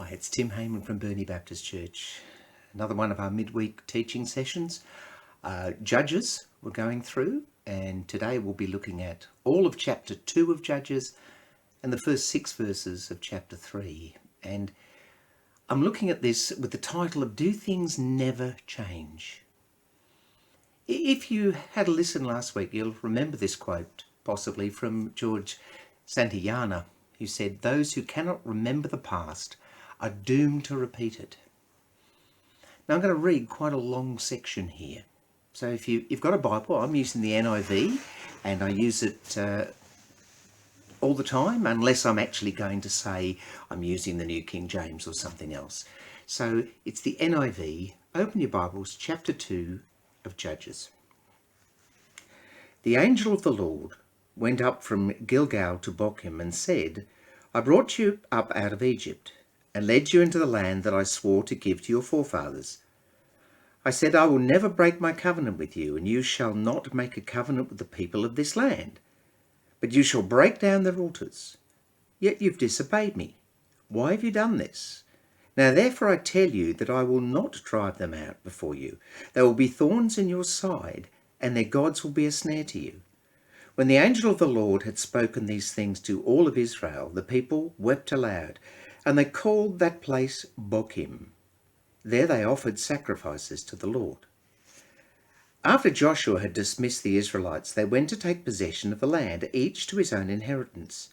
Hi, it's Tim Hayman from Burnie Baptist Church. Another one of our midweek teaching sessions. Judges we're going through, and today we'll be looking at all of chapter 2 of Judges and the first 6 verses of chapter 3. And I'm looking at this with the title of Do Things Never Change? If you had a listen last week, you'll remember this quote, possibly from George Santayana, who said, "Those who cannot remember the past are doomed to repeat it." Now I'm going to read quite a long section here. So if you've got a Bible, I'm using the NIV, and I use it all the time, unless I'm actually going to say I'm using the New King James or something else. So it's the NIV. Open your Bibles, chapter 2 of Judges. The angel of the Lord went up from Gilgal to Bochim and said, "I brought you up out of Egypt and led you into the land that I swore to give to your forefathers. I said, I will never break my covenant with you, and you shall not make a covenant with the people of this land, but you shall break down their altars. Yet you've disobeyed me. Why have you done this? Now therefore I tell you that I will not drive them out before you. There will be thorns in your side, and their gods will be a snare to you." When the angel of the Lord had spoken these things to all of Israel, the people wept aloud, and they called that place Bochim. There they offered sacrifices to the Lord. After Joshua had dismissed the Israelites, they went to take possession of the land, each to his own inheritance.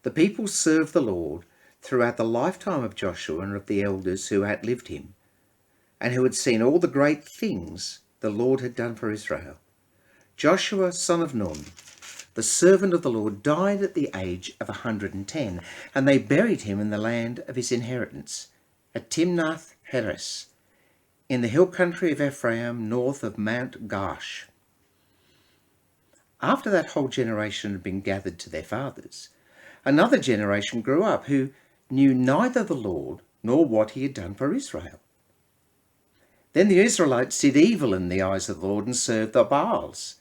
The people served the Lord throughout the lifetime of Joshua and of the elders who outlived him, and who had seen all the great things the Lord had done for Israel. Joshua, son of Nun, the servant of the Lord, died at the age of 110, and they buried him in the land of his inheritance, at Timnath Heres, in the hill country of Ephraim, north of Mount Gaash. After that whole generation had been gathered to their fathers, another generation grew up who knew neither the Lord nor what he had done for Israel. Then the Israelites did evil in the eyes of the Lord and served the Baals.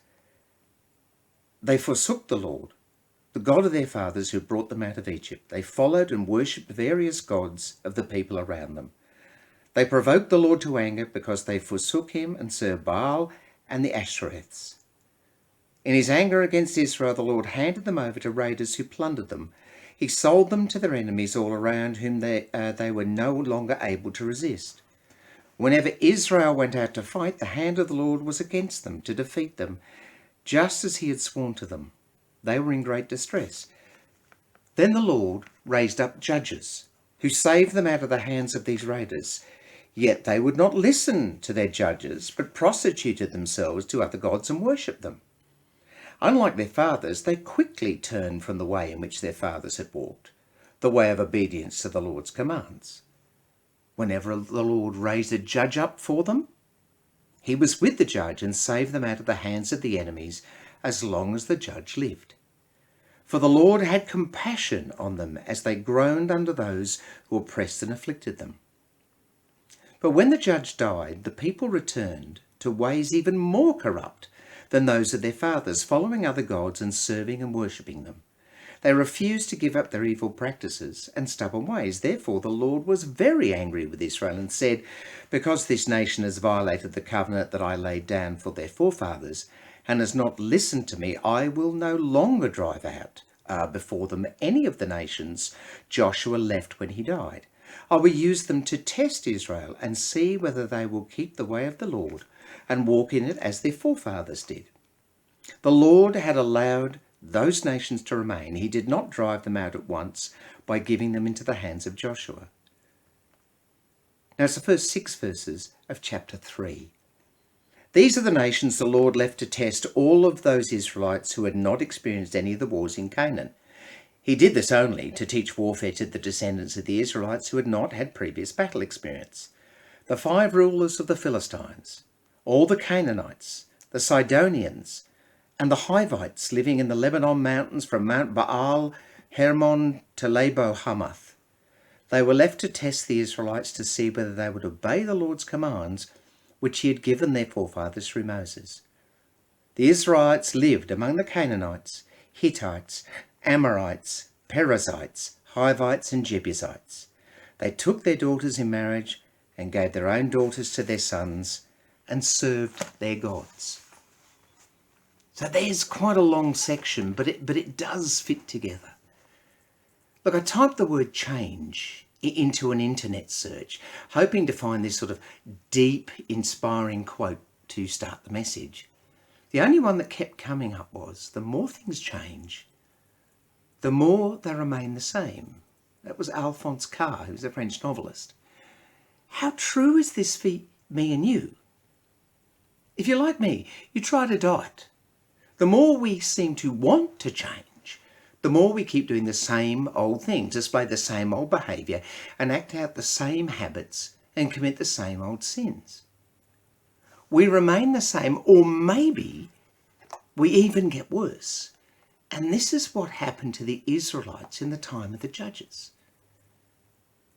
They forsook the Lord, the God of their fathers who brought them out of Egypt. They followed and worshipped various gods of the people around them. They provoked the Lord to anger because they forsook him and served Baal and the Ashtoreths. In his anger against Israel, the Lord handed them over to raiders who plundered them. He sold them to their enemies all around, whom they were no longer able to resist. Whenever Israel went out to fight, the hand of the Lord was against them to defeat them, just as he had sworn to them. They were in great distress. Then the Lord raised up judges who saved them out of the hands of these raiders. Yet they would not listen to their judges, but prostituted themselves to other gods and worshipped them. Unlike their fathers, they quickly turned from the way in which their fathers had walked, the way of obedience to the Lord's commands. Whenever the Lord raised a judge up for them, he was with the judge and saved them out of the hands of the enemies as long as the judge lived. For the Lord had compassion on them as they groaned under those who oppressed and afflicted them. But when the judge died, the people returned to ways even more corrupt than those of their fathers, following other gods and serving and worshipping them. They refused to give up their evil practices and stubborn ways. Therefore, the Lord was very angry with Israel and said, "Because this nation has violated the covenant that I laid down for their forefathers and has not listened to me, I will no longer drive out before them any of the nations Joshua left when he died. I will use them to test Israel and see whether they will keep the way of the Lord and walk in it as their forefathers did." The Lord had allowed those nations to remain. He did not drive them out at once by giving them into the hands of Joshua. Now it's the first 6 verses of chapter 3. These are the nations the Lord left to test all of those Israelites who had not experienced any of the wars in Canaan. He did this only to teach warfare to the descendants of the Israelites who had not had previous battle experience. The 5 rulers of the Philistines, all the Canaanites, the Sidonians, and the Hivites living in the Lebanon mountains from Mount Baal Hermon to Lebo Hamath. They were left to test the Israelites to see whether they would obey the Lord's commands, which he had given their forefathers through Moses. The Israelites lived among the Canaanites, Hittites, Amorites, Perizzites, Hivites, and Jebusites. They took their daughters in marriage and gave their own daughters to their sons and served their gods. So there's quite a long section, but it does fit together. Look, I typed the word change into an internet search, hoping to find this sort of deep, inspiring quote to start the message. The only one that kept coming up was, the more things change, the more they remain the same. That was Alphonse Karr, who's a French novelist. How true is this for me and you? If you're like me, you try to diet. The more we seem to want to change, the more we keep doing the same old things, display the same old behaviour, and act out the same habits and commit the same old sins. We remain the same, or maybe we even get worse. And this is what happened to the Israelites in the time of the Judges.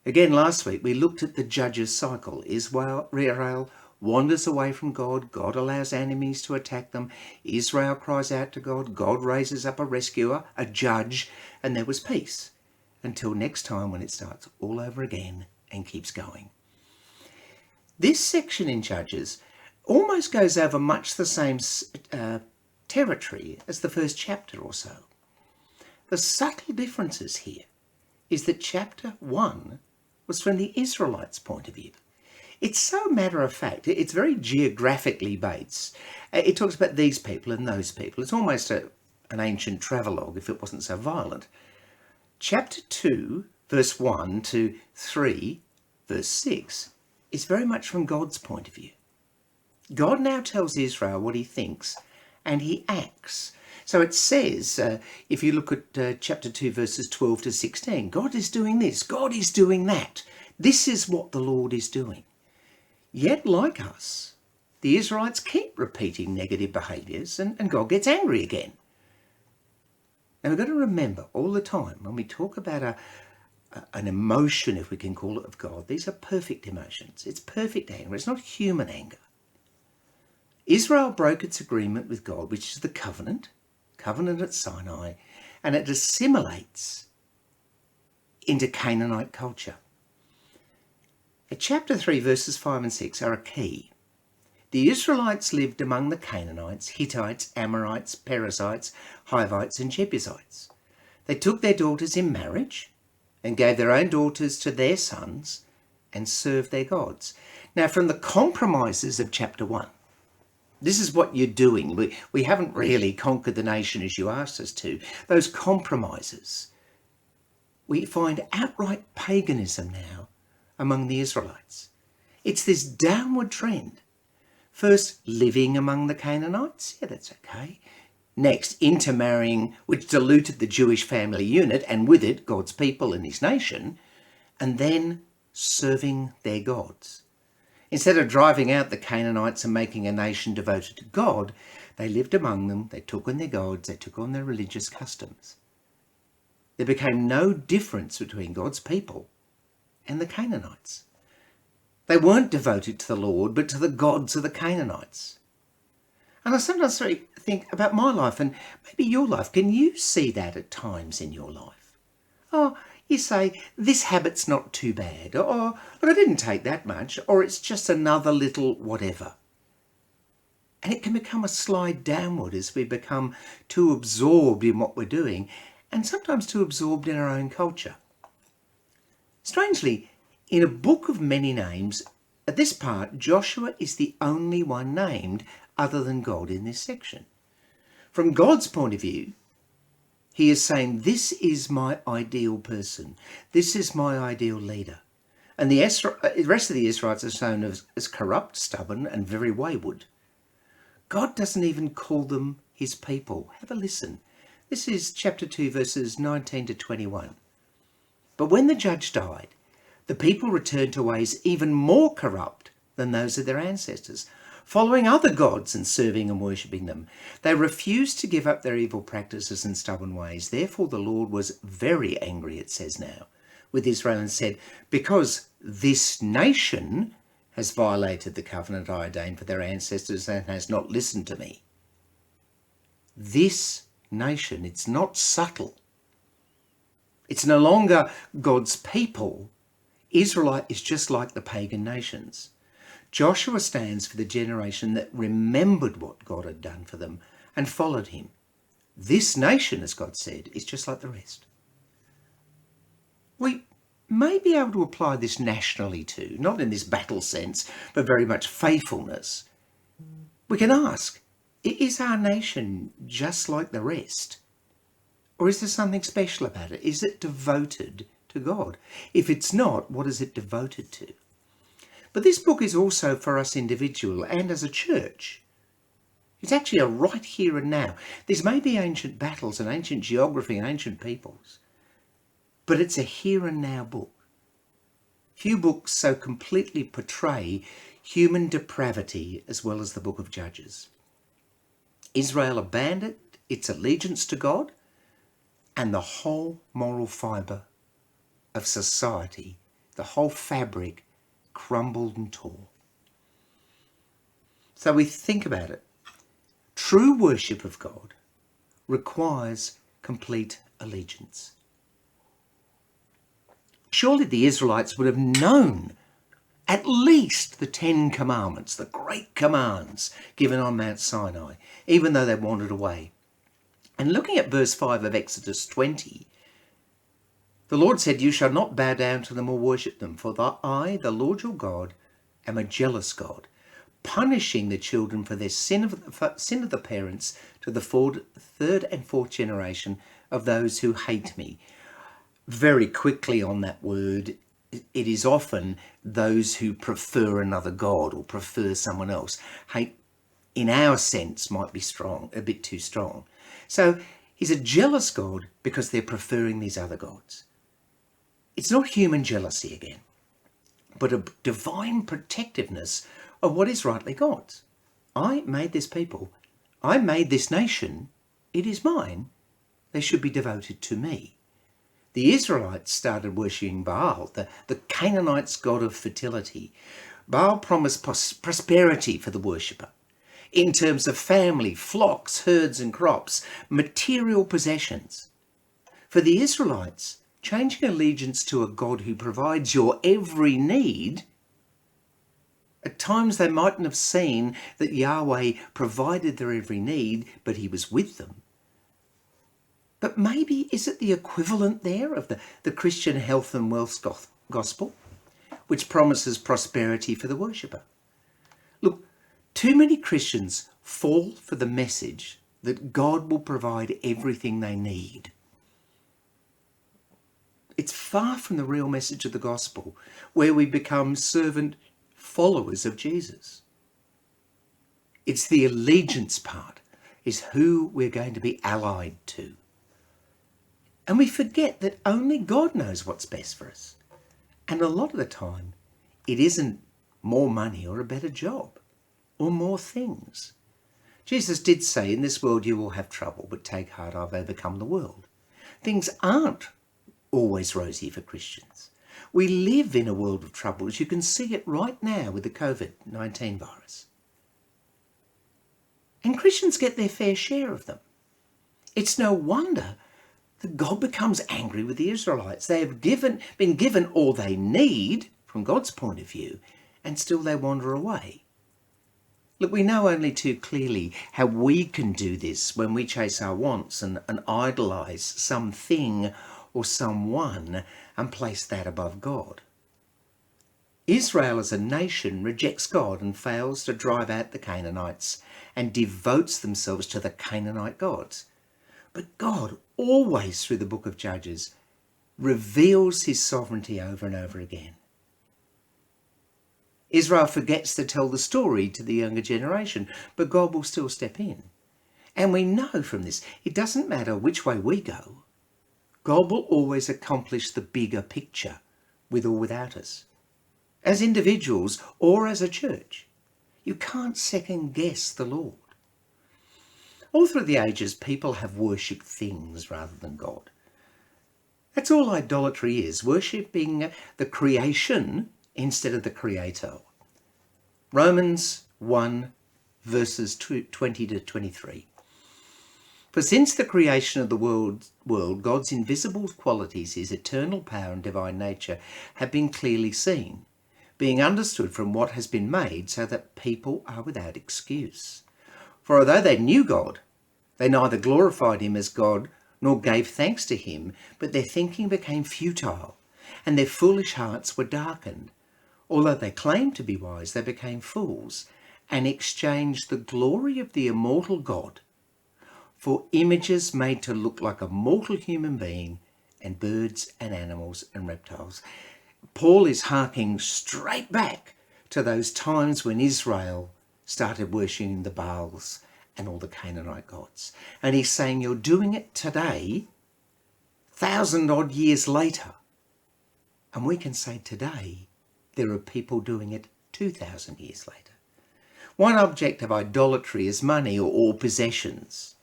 Again, last week we looked at the Judges cycle. Israel wanders away from God. God allows enemies to attack them. Israel cries out to God. God raises up a rescuer, a judge, and there was peace. Until next time, when it starts all over again and keeps going. This section in Judges almost goes over much the same territory as the first chapter or so. The subtle differences here is that chapter 1 was from the Israelites' point of view. It's so matter of fact, it's very geographically based. It talks about these people and those people. It's almost an ancient travelogue if it wasn't so violent. Chapter 2, verse 1 to 3, verse 6, is very much from God's point of view. God now tells Israel what he thinks, and he acts. So it says, if you look at chapter 2, verses 12 to 16, God is doing this, God is doing that. This is what the Lord is doing. Yet, like us, the Israelites keep repeating negative behaviours and God gets angry again. Now we've got to remember all the time when we talk about an emotion, if we can call it, of God, these are perfect emotions. It's perfect anger. It's not human anger. Israel broke its agreement with God, which is the covenant at Sinai, and it assimilates into Canaanite culture. Chapter 3, verses 5 and 6 are a key. The Israelites lived among the Canaanites, Hittites, Amorites, Perizzites, Hivites and Jebusites. They took their daughters in marriage and gave their own daughters to their sons and served their gods. Now, from the compromises of chapter 1, this is what you're doing. We haven't really conquered the nation as you asked us to. Those compromises. We find outright paganism now among the Israelites. It's this downward trend. First, living among the Canaanites. Yeah, that's okay. Next, intermarrying, which diluted the Jewish family unit and with it God's people and his nation. And then serving their gods. Instead of driving out the Canaanites and making a nation devoted to God, they lived among them, they took on their gods, they took on their religious customs. There became no difference between God's people and the Canaanites. They weren't devoted to the Lord, but to the gods of the Canaanites. And I sometimes think about my life and maybe your life. Can you see that at times in your life? Oh, you say, this habit's not too bad, or but I didn't take that much, or it's just another little whatever. And it can become a slide downward as we become too absorbed in what we're doing, and sometimes too absorbed in our own culture. Strangely, in a book of many names, at this part, Joshua is the only one named other than God in this section. From God's point of view, he is saying, this is my ideal person. This is my ideal leader. And the rest of the Israelites are shown as corrupt, stubborn, and very wayward. God doesn't even call them his people. Have a listen. This is chapter 2, verses 19 to 21. But when the judge died, the people returned to ways even more corrupt than those of their ancestors, following other gods and serving and worshipping them. They refused to give up their evil practices and stubborn ways. Therefore the Lord was very angry, it says now, with Israel and said, because this nation has violated the covenant I ordained for their ancestors and has not listened to me. This nation, it's not subtle. It's no longer God's people. Israelite is just like the pagan nations. Joshua stands for the generation that remembered what God had done for them and followed him. This nation, as God said, is just like the rest. We may be able to apply this nationally too, not in this battle sense, but very much faithfulness. We can ask, is our nation just like the rest? Or is there something special about it? Is it devoted to God? If it's not, what is it devoted to? But this book is also for us individual and as a church. It's actually a right here and now. These may be ancient battles and ancient geography and ancient peoples, but it's a here and now book. Few books so completely portray human depravity as well as the book of Judges. Israel abandoned its allegiance to God, and the whole moral fibre of society, the whole fabric, crumbled and tore. So we think about it. True worship of God requires complete allegiance. Surely the Israelites would have known at least the 10 commandments, the great commands given on Mount Sinai, even though they wandered away. And looking at verse 5 of Exodus 20, the Lord said, "You shall not bow down to them or worship them, for I, the Lord your God, am a jealous God, punishing the children for their sin of the parents to the third and fourth generation of those who hate me." Very quickly on that word, it is often those who prefer another god or prefer someone else. Hate, in our sense, might be strong, a bit too strong. So he's a jealous God because they're preferring these other gods. It's not human jealousy again, but a divine protectiveness of what is rightly God's. I made this people. I made this nation. It is mine. They should be devoted to me. The Israelites started worshipping Baal, the Canaanites' god of fertility. Baal promised prosperity for the worshipper in terms of family, flocks, herds and crops, material possessions. For the Israelites, changing allegiance to a God who provides your every need, at times they mightn't have seen that Yahweh provided their every need, but he was with them. But maybe is it the equivalent there of the Christian health and wealth gospel, which promises prosperity for the worshipper? Look, too many Christians fall for the message that God will provide everything they need. It's far from the real message of the gospel, where we become servant followers of Jesus. It's the allegiance part, is who we're going to be allied to. And we forget that only God knows what's best for us. And a lot of the time, it isn't more money or a better job or more things. Jesus did say, "In this world you will have trouble, but take heart, I've overcome the world." Things aren't always rosy for Christians. We live in a world of trouble, as you can see it right now with the COVID-19 virus. And Christians get their fair share of them. It's no wonder that God becomes angry with the Israelites. They have been given all they need from God's point of view, and still they wander away. Look, we know only too clearly how we can do this when we chase our wants and idolize something or someone and place that above God. Israel as a nation rejects God and fails to drive out the Canaanites and devotes themselves to the Canaanite gods. But God, always through the book of Judges, reveals his sovereignty over and over again. Israel forgets to tell the story to the younger generation, but God will still step in. And we know from this, it doesn't matter which way we go, God will always accomplish the bigger picture, with or without us. As individuals or as a church, you can't second guess the Lord. All through the ages, people have worshipped things rather than God. That's all idolatry is, worshipping the creation instead of the Creator. Romans 1, verses 20 to 23. For since the creation of the world, God's invisible qualities, his eternal power and divine nature, have been clearly seen, being understood from what has been made, so that people are without excuse. For although they knew God, they neither glorified him as God nor gave thanks to him, but their thinking became futile, and their foolish hearts were darkened. Although they claimed to be wise, they became fools, and exchanged the glory of the immortal God for images made to look like a mortal human being and birds and animals and reptiles. Paul is harking straight back to those times when Israel started worshipping the Baals and all the Canaanite gods. And he's saying you're doing it today, 1,000-odd years later. And we can say today there are people doing it 2,000 years later. One object of idolatry is money or possessions.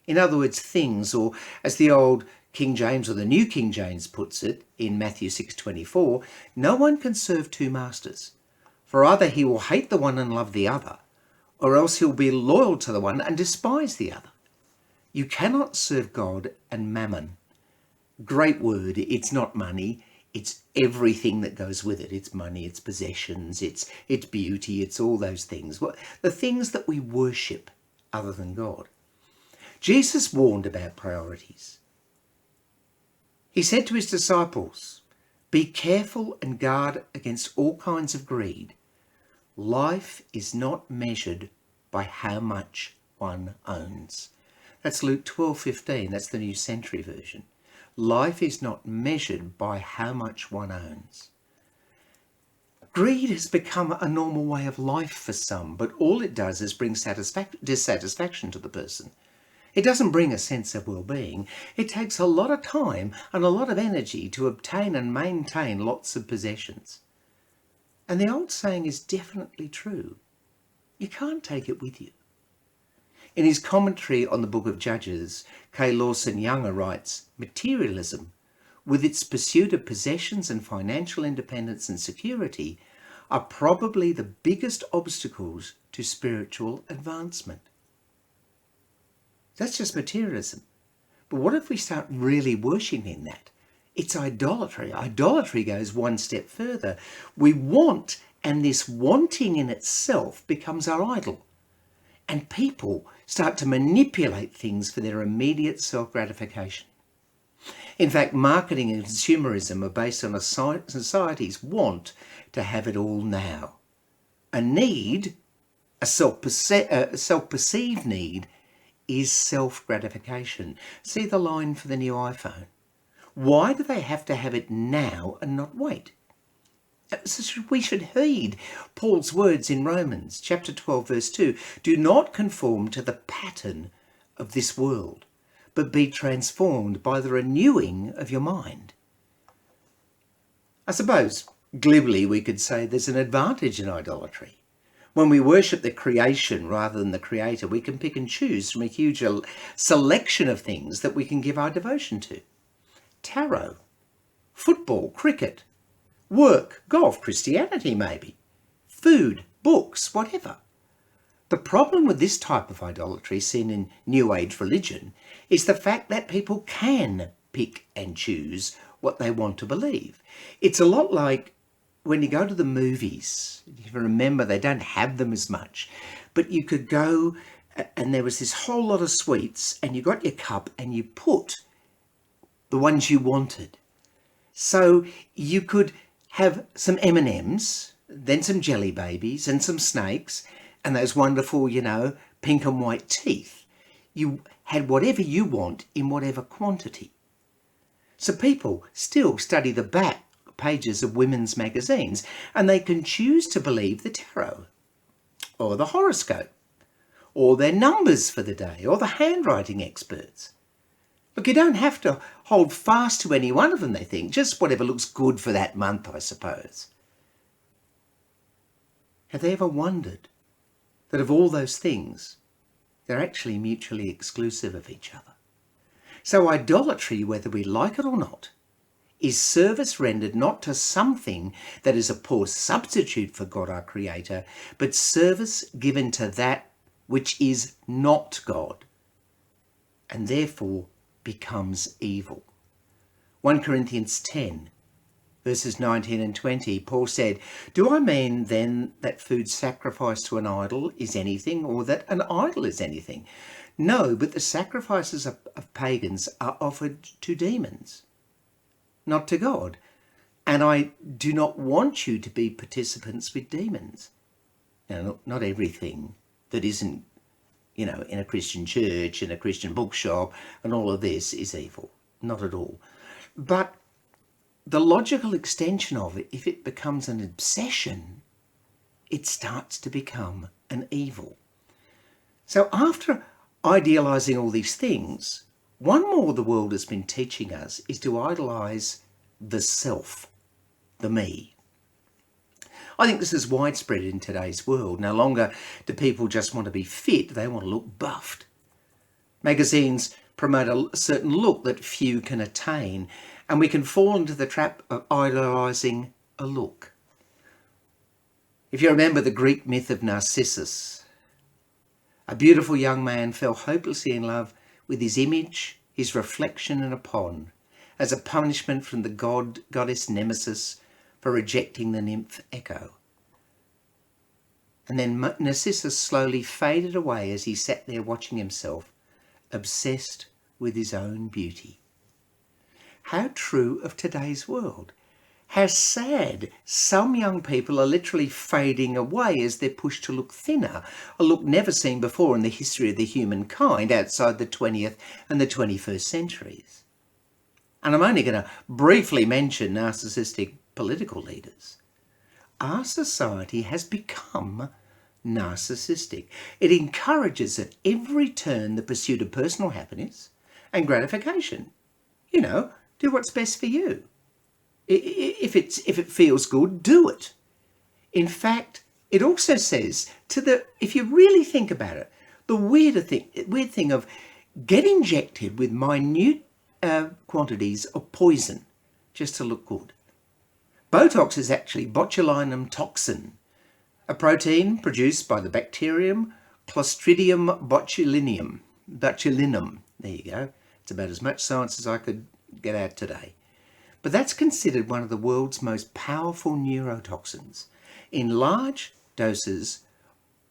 In other words, things, or as the old King James or the New King James puts it in Matthew 6:24, no one can serve two masters, for either he will hate the one and love the other, or else he'll be loyal to the one and despise the other. You cannot serve God and mammon. Great word, it's not money, it's everything that goes with it. It's money, it's possessions, it's beauty, it's all those things. The things that we worship other than God. Jesus warned about priorities. He said to his disciples, "Be careful and guard against all kinds of greed. Life is not measured by how much one owns." That's Luke 12:15. That's the New Century Version. Life is not measured by how much one owns. Greed has become a normal way of life for some, but all it does is bring dissatisfaction to the person. It doesn't bring a sense of well-being. It takes a lot of time and a lot of energy to obtain and maintain lots of possessions. And the old saying is definitely true. You can't take it with you. In his commentary on the Book of Judges, K. Lawson Younger writes, "Materialism, with its pursuit of possessions and financial independence and security, are probably the biggest obstacles to spiritual advancement." That's just materialism. But what if we start really worshipping that? It's idolatry. Idolatry goes one step further. We want, and this wanting in itself becomes our idol. And people start to manipulate things for their immediate self-gratification. In fact, marketing and consumerism are based on a society's want to have it all now. A need, a self-perceived need, is self-gratification. See the line for the new iPhone. Why do they have to have it now and not wait? So we should heed Paul's words in Romans chapter 12 verse 2. Do not conform to the pattern of this world, but be transformed by the renewing of your mind. I suppose glibly we could say there's an advantage in idolatry. When we worship the creation rather than the creator, we can pick and choose from a huge selection of things that we can give our devotion to. Tarot, football, cricket, work, golf, Christianity maybe, food, books, whatever. The problem with this type of idolatry seen in New Age religion is the fact that people can pick and choose what they want to believe. It's a lot like when you go to the movies. If you remember, they don't have them as much, but you could go and there was this whole lot of sweets and you got your cup and you put the ones you wanted. So you could have some M&Ms, then some jelly babies and some snakes and those wonderful, pink and white teeth. You had whatever you want in whatever quantity. So people still study the back pages of women's magazines and they can choose to believe the tarot or the horoscope or their numbers for the day or the handwriting experts. Look, you don't have to hold fast to any one of them, they think, just whatever looks good for that month, I suppose. Have they ever wondered that of all those things, they're actually mutually exclusive of each other? So idolatry, whether we like it or not, is service rendered not to something that is a poor substitute for God our Creator, but service given to that which is not God. and therefore becomes evil. 1 Corinthians 10, verses 19 and 20, Paul said, "Do I mean then that food sacrificed to an idol is anything, or that an idol is anything? No, but the sacrifices of pagans are offered to demons, not to God. And I do not want you to be participants with demons." Now, not everything that isn't, in a Christian church, in a Christian bookshop, and all of this is evil. Not at all. But the logical extension of it, if it becomes an obsession, it starts to become an evil. So after idealizing all these things, one more the world has been teaching us is to idolize the self, the me. I think this is widespread in today's world. No longer do people just want to be fit, they want to look buffed. Magazines promote a certain look that few can attain, and we can fall into the trap of idolizing a look. If you remember the Greek myth of Narcissus, a beautiful young man fell hopelessly in love with his image, his reflection in a pond, as a punishment from the goddess Nemesis for rejecting the nymph Echo. And then Narcissus slowly faded away as he sat there watching himself, obsessed with his own beauty. How true of today's world. How sad some young people are literally fading away as they're pushed to look thinner, a look never seen before in the history of the humankind outside the 20th and the 21st centuries. And I'm only going to briefly mention narcissistic political leaders. Our society has become narcissistic. It encourages at every turn the pursuit of personal happiness and gratification. Do what's best for you. If it feels good, do it. In fact, it also says if you really think about it, the weird thing of get injected with minute quantities of poison just to look good. Botox is actually botulinum toxin, a protein produced by the bacterium Clostridium botulinum. There you go. It's about as much science as I could get out today. But that's considered one of the world's most powerful neurotoxins. In large doses,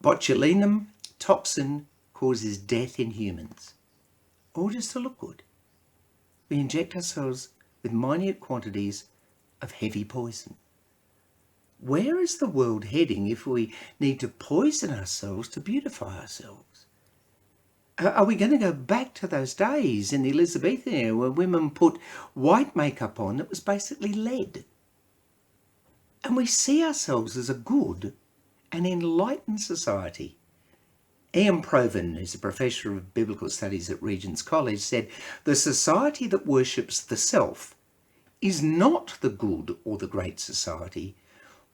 botulinum toxin causes death in humans, all just to look good. We inject ourselves with minute quantities of heavy poison. Where is the world heading if we need to poison ourselves to beautify ourselves? Are we going to go back to those days in the Elizabethan era where women put white makeup on that was basically lead? And we see ourselves as a good and enlightened society. Ian Provan, who's a professor of biblical studies at Regent's College, said, "The society that worships the self is not the good or the great society,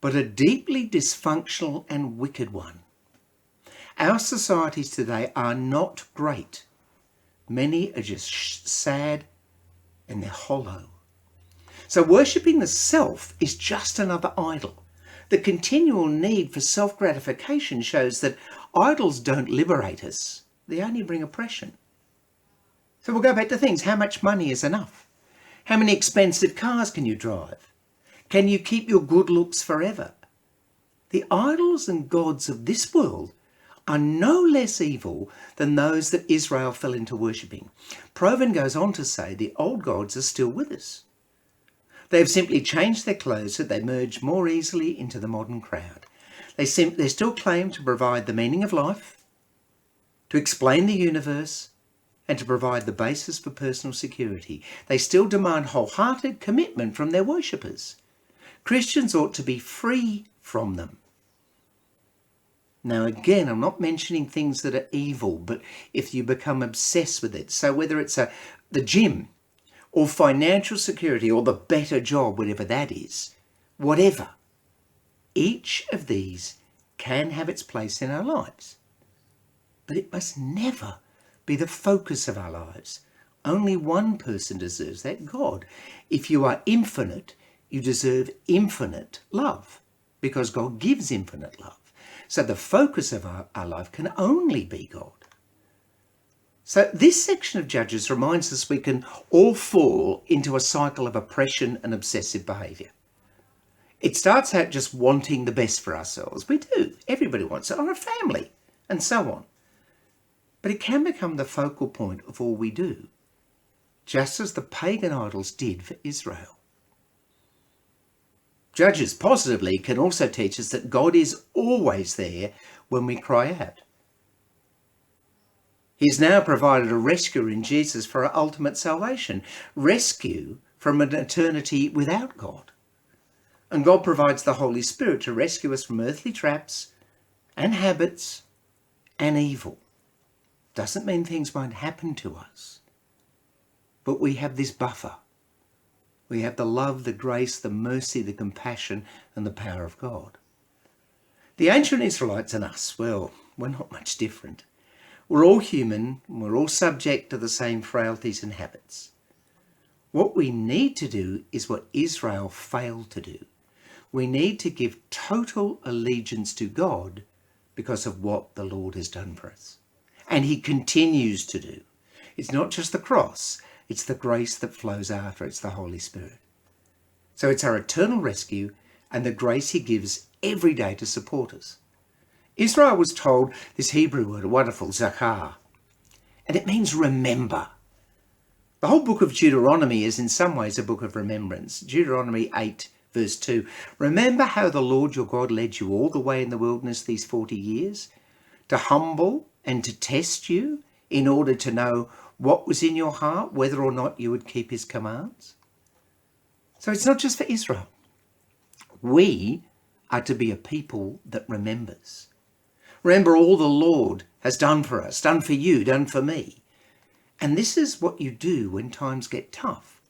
but a deeply dysfunctional and wicked one." Our societies today are not great. Many are just sad and they're hollow. So worshipping the self is just another idol. The continual need for self-gratification shows that idols don't liberate us. They only bring oppression. So we'll go back to things. How much money is enough? How many expensive cars can you drive? Can you keep your good looks forever? The idols and gods of this world are no less evil than those that Israel fell into worshipping. Provan goes on to say the old gods are still with us. They have simply changed their clothes so they merge more easily into the modern crowd. They still claim to provide the meaning of life, to explain the universe, and to provide the basis for personal security. They still demand wholehearted commitment from their worshippers. Christians ought to be free from them. Now again, I'm not mentioning things that are evil, but if you become obsessed with it, so whether it's the gym or financial security or the better job, whatever that is, whatever, each of these can have its place in our lives. But it must never be the focus of our lives. Only one person deserves that, God. If you are infinite, you deserve infinite love because God gives infinite love. So the focus of our life can only be God. So this section of Judges reminds us we can all fall into a cycle of oppression and obsessive behaviour. It starts out just wanting the best for ourselves. We do. Everybody wants it, or a family, and so on. But it can become the focal point of all we do, just as the pagan idols did for Israel. Judges positively can also teach us that God is always there when we cry out. He's now provided a rescuer in Jesus for our ultimate salvation, rescue from an eternity without God. And God provides the Holy Spirit to rescue us from earthly traps and habits and evil. Doesn't mean things won't happen to us, but we have this buffer. We have the love, the grace, the mercy, the compassion, and the power of God. The ancient Israelites and us, well, we're not much different. We're all human, and we're all subject to the same frailties and habits. What we need to do is what Israel failed to do. We need to give total allegiance to God because of what the Lord has done for us. And he continues to do. It's not just the cross, it's the grace that flows after, it's the Holy Spirit. So it's our eternal rescue and the grace he gives every day to support us. Israel was told this Hebrew word, wonderful, zakar, and it means remember. The whole book of Deuteronomy is in some ways a book of remembrance. Deuteronomy 8 verse 2, remember how the Lord your God led you all the way in the wilderness these 40 years, to humble and to test you in order to know what was in your heart, whether or not you would keep his commands. So it's not just for Israel. We are to be a people that remembers. Remember all the Lord has done for us, done for you, done for me. And this is what you do when times get tough.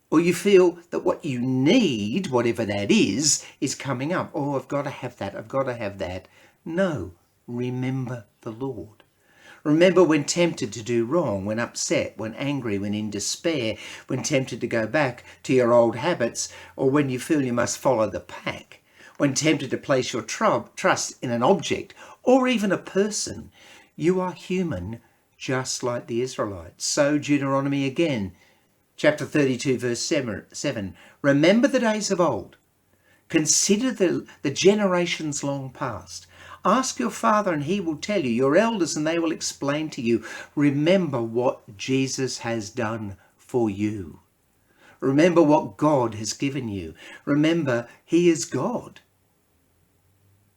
Or you feel that what you need, whatever that is coming up. Oh, I've got to have that. I've got to have that. No, remember the Lord. Remember when tempted to do wrong, when upset, when angry, when in despair, when tempted to go back to your old habits, or when you feel you must follow the pack, when tempted to place your trust in an object or even a person. You are human, just like the Israelites. So Deuteronomy again, chapter 32, verse 7. Remember the days of old. Consider the generations long past. Ask your father and he will tell you, your elders and they will explain to you. Remember what Jesus has done for you. Remember what God has given you. Remember he is God.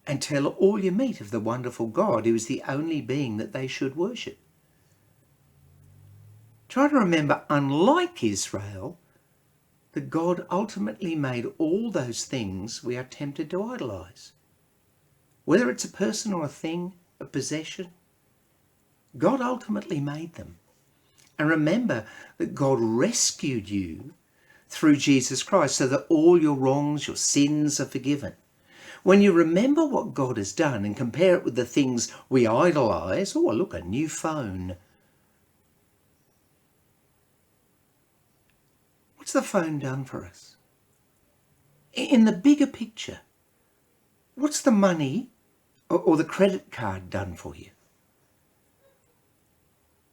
And tell all you meet of the wonderful God who is the only being that they should worship. Try to remember, unlike Israel, that God ultimately made all those things we are tempted to idolize. Whether it's a person or a thing, a possession, God ultimately made them. And remember that God rescued you through Jesus Christ so that all your wrongs, your sins are forgiven. When you remember what God has done and compare it with the things we idolize, oh, look, a new phone. What's the phone done for us? In the bigger picture, what's the money or the credit card done for you?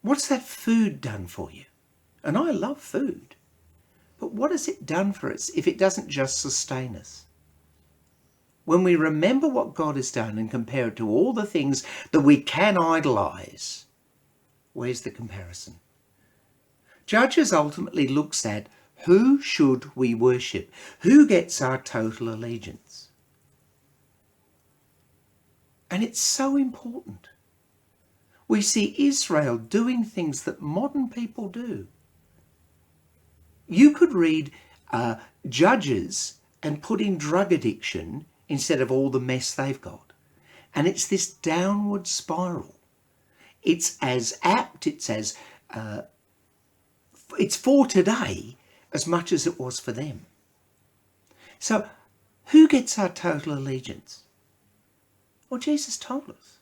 What's that food done for you? And I love food. But what has it done for us if it doesn't just sustain us? When we remember what God has done and compare it to all the things that we can idolize, where's the comparison? Judges ultimately looks at who should we worship? Who gets our total allegiance? And it's so important. We see Israel doing things that modern people do. You could read Judges and put in drug addiction instead of all the mess they've got. And it's this downward spiral. It's as apt, it's for today as much as it was for them. So who gets our total allegiance? Well, Jesus told us.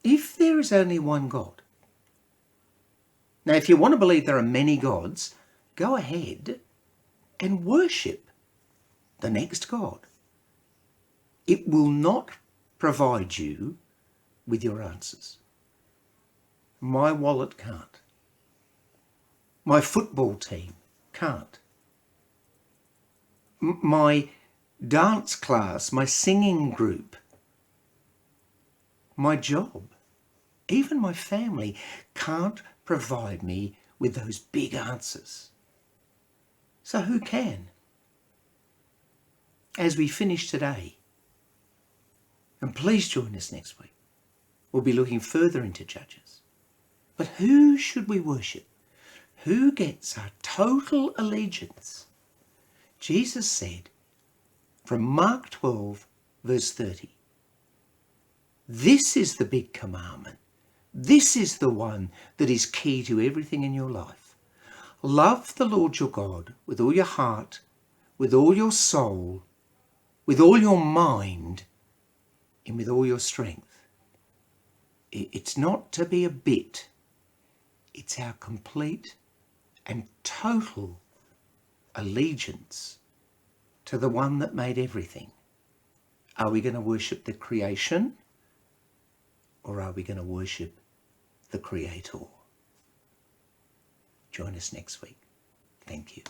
If there is only one God. Now, if you want to believe there are many gods, go ahead and worship the next God. It will not provide you with your answers. My wallet can't. My football team can't. My dance class, my singing group, my job, even my family can't provide me with those big answers. So who can? As we finish today, and please join us next week, we'll be looking further into Judges. But who should we worship? Who gets our total allegiance? Jesus said from Mark 12, verse 30, this is the big commandment. This is the one that is key to everything in your life. Love the Lord your God with all your heart, with all your soul, with all your mind, and with all your strength. It's not to be a bit. It's our complete and total allegiance to the one that made everything. Are we going to worship the creation, or are we going to worship the Creator? Join us next week. Thank you.